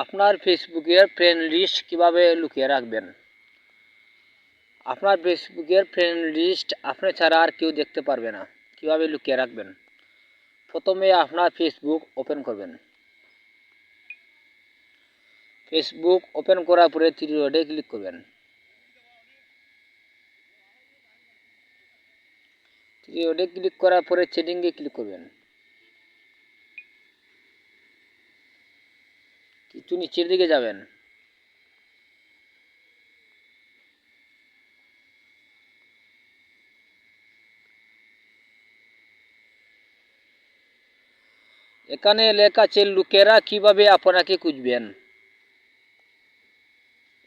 আপনার ফেসবুকের friend list কীভাবে লুকিয়ে রাখবেন। আপনার ফেসবুকের ফ্রেন্ড লিস্ট আপনি ছাড়া আর কেউ দেখতে পারবে না। কীভাবে লুকিয়ে রাখবেন? প্রথমে আপনার ফেসবুক ওপেন করবেন। ফেসবুক ওপেন করার পরে থ্রি ডটে ক্লিক করবেন। থ্রি ডটে ক্লিক করার পরে সেটিংয়ে ক্লিক করবেন। কিছু নিচের দিকে যাবেন। এখানে লেখা আছে লোকেরা কিভাবে আপনাকে খুঁজবেন।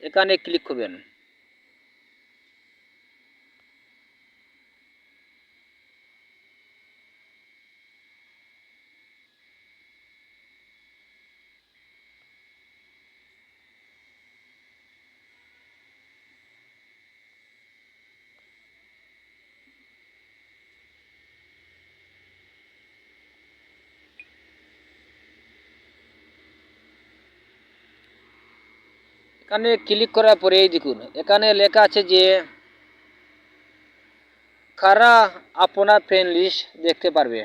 এখানে ক্লিক করবেন। এখানে ক্লিক করার পরে এই দেখুন, এখানে লেখা আছে যে কারা আপনার ফ্রেন্ড লিস্ট দেখতে পারবে।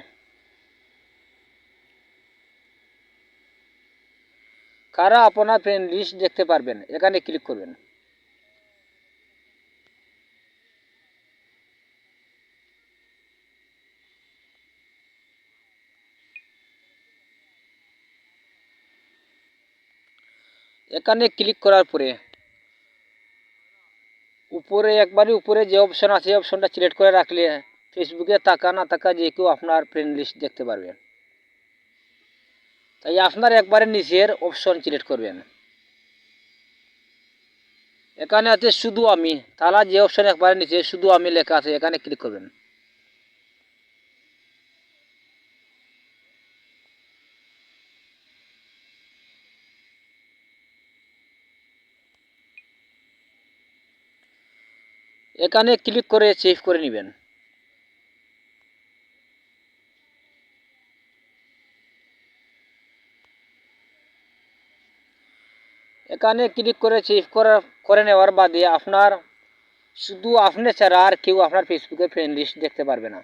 কারা আপনার ফ্রেন্ড লিস্ট দেখতে পারবেন, এখানে ক্লিক করবেন। এখানে ক্লিক করার পরে উপরে একবারে উপরে যে অপশন আছে এই অপশনটা সিলেক্ট করে রাখলে ফেসবুকে থাকা না থাকা যে কেউ আপনার ফ্রেন্ড লিস্ট দেখতে পারবে। তাই আপনার একবারে নিচের অপশন সিলেক্ট করবেন। এখানে আছে শুধু আমি, তাহলে যে অপশন একবারে নিচে শুধু আমি লেখা আছে এখানে ক্লিক করবেন। এখানে ক্লিক করে সেভ করে নেবেন। এখানে ক্লিক করে সেভ করে নেওয়ার বাদে আপনার শুধু আপনি ছাড়া আর কেউ আপনার ফেসবুকের ফ্রেন্ড লিস্ট দেখতে পারবে না।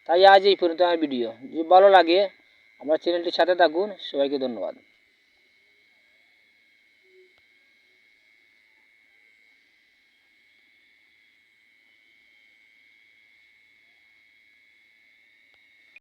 তাই আজ এই পর্যন্ত আমার ভিডিও। যদি ভালো লাগে আমার চ্যানেলটির সাথে থাকুন। সবাইকে ধন্যবাদ।